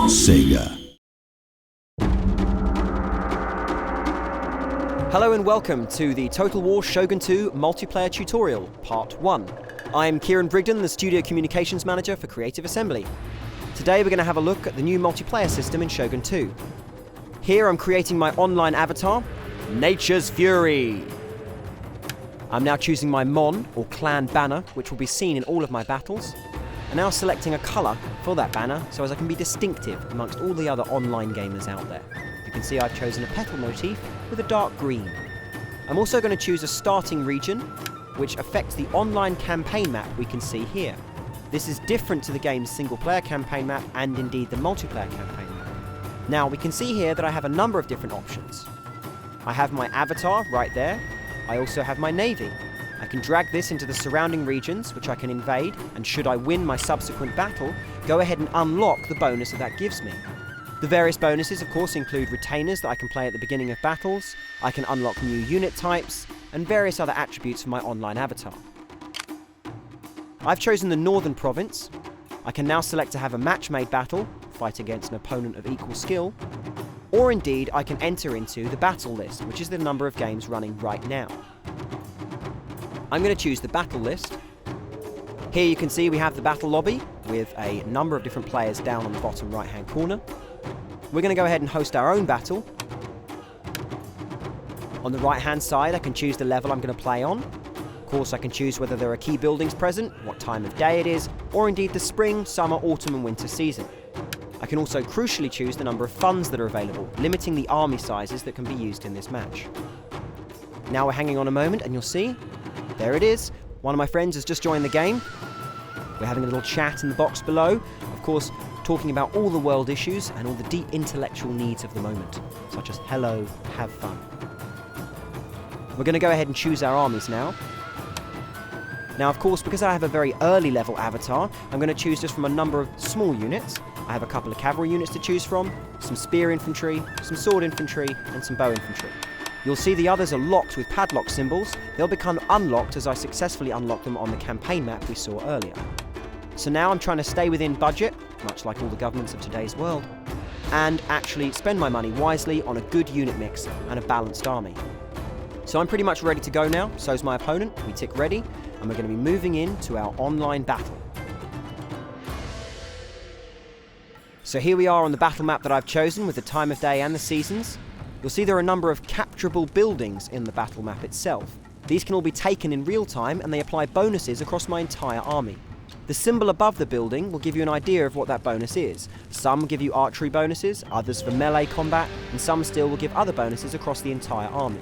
Sega. Hello and welcome to the Total War Shogun 2 multiplayer tutorial, part 1. I'm Kieran Brigden, the Studio Communications Manager for Creative Assembly. Today we're going to have a look at the new multiplayer system in Shogun 2. Here I'm creating my online avatar, Nature's Fury. I'm now choosing my Mon, or clan banner, which will be seen in all of my battles, and now selecting a colour for that banner so as I can be distinctive amongst all the other online gamers out there. You can see I've chosen a petal motif with a dark green. I'm also going to choose a starting region, which affects the online campaign map we can see here. This is different to the game's single-player campaign map and indeed the multiplayer campaign map. Now we can see here that I have a number of different options. I have my avatar right there. I also have my navy. I can drag this into the surrounding regions, which I can invade, and should I win my subsequent battle, go ahead and unlock the bonus that gives me. The various bonuses, of course, include retainers that I can play at the beginning of battles, I can unlock new unit types, and various other attributes for my online avatar. I've chosen the Northern Province. I can now select to have a match-made battle, fight against an opponent of equal skill, or indeed I can enter into the battle list, which is the number of games running right now. I'm going to choose the battle list. Here you can see we have the battle lobby with a number of different players down on the bottom right hand corner. We're going to go ahead and host our own battle. On the right hand side I can choose the level I'm going to play on. Of course I can choose whether there are key buildings present, what time of day it is, or indeed the spring, summer, autumn and winter season. I can also crucially choose the number of funds that are available, limiting the army sizes that can be used in this match. Now we're hanging on a moment and you'll see, there it is. One of my friends has just joined the game. We're having a little chat in the box below, of course talking about all the world issues and all the deep intellectual needs of the moment, such as hello, have fun. We're going to go ahead and choose our armies now. Now of course, because I have a very early level avatar, I'm going to choose just from a number of small units. I have a couple of cavalry units to choose from, some spear infantry, some sword infantry, and some bow infantry. You'll see the others are locked with padlock symbols. They'll become unlocked as I successfully unlock them on the campaign map we saw earlier. So now I'm trying to stay within budget, much like all the governments of today's world, and actually spend my money wisely on a good unit mix and a balanced army. So I'm pretty much ready to go now, so's my opponent. We tick ready, and we're going to be moving into our online battle. So here we are on the battle map that I've chosen with the time of day and the seasons. You'll see there are a number of capturable buildings in the battle map itself. These can all be taken in real time and they apply bonuses across my entire army. The symbol above the building will give you an idea of what that bonus is. Some give you archery bonuses, others for melee combat, and some still will give other bonuses across the entire army.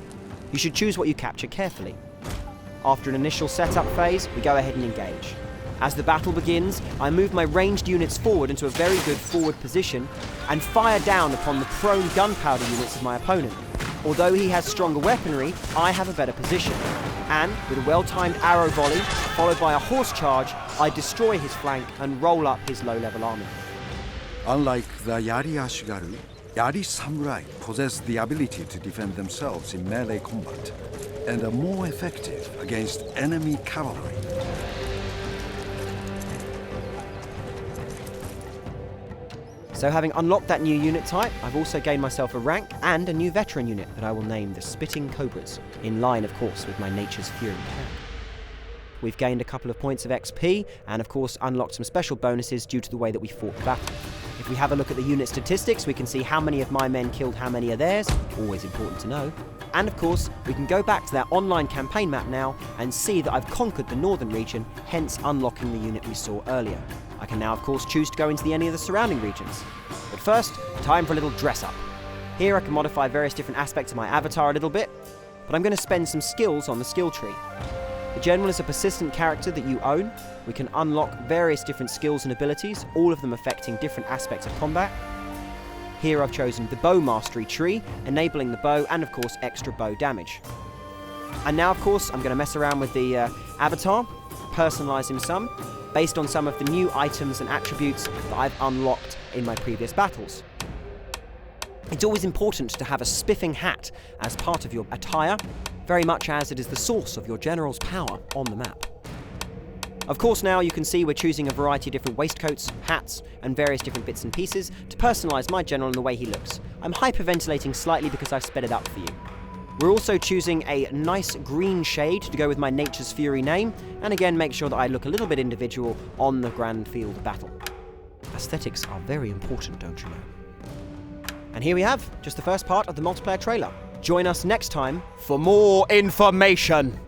You should choose what you capture carefully. After an initial setup phase, we go ahead and engage. As the battle begins, I move my ranged units forward into a very good forward position and fire down upon the prone gunpowder units of my opponent. Although he has stronger weaponry, I have a better position. And, with a well-timed arrow volley, followed by a horse charge, I destroy his flank and roll up his low-level army. Unlike the Yari Ashigaru, Yari Samurai possess the ability to defend themselves in melee combat and are more effective against enemy cavalry. So having unlocked that new unit type, I've also gained myself a rank and a new veteran unit that I will name the Spitting Cobras, in line of course with my Nature's Fury tag. We've gained a couple of points of XP and of course unlocked some special bonuses due to the way that we fought the battle. If we have a look at the unit statistics, we can see how many of my men killed how many of theirs, always important to know. And of course, we can go back to that online campaign map now and see that I've conquered the northern region, hence unlocking the unit we saw earlier. I can now of course choose to go into any of the surrounding regions. But first, time for a little dress up. Here I can modify various different aspects of my avatar a little bit, but I'm going to spend some skills on the skill tree. The General is a persistent character that you own. We can unlock various different skills and abilities, all of them affecting different aspects of combat. Here I've chosen the Bow Mastery tree, enabling the bow and of course extra bow damage. And now of course I'm going to mess around with the avatar, personalise him some, based on some of the new items and attributes that I've unlocked in my previous battles. It's always important to have a spiffing hat as part of your attire, very much as it is the source of your general's power on the map. Of course, now you can see we're choosing a variety of different waistcoats, hats, and various different bits and pieces to personalise my general and the way he looks. I'm hyperventilating slightly because I've sped it up for you. We're also choosing a nice green shade to go with my Nature's Fury name, and again make sure that I look a little bit individual on the grand field of battle. Aesthetics are very important, don't you know? And here we have just the first part of the multiplayer trailer. Join us next time for more information!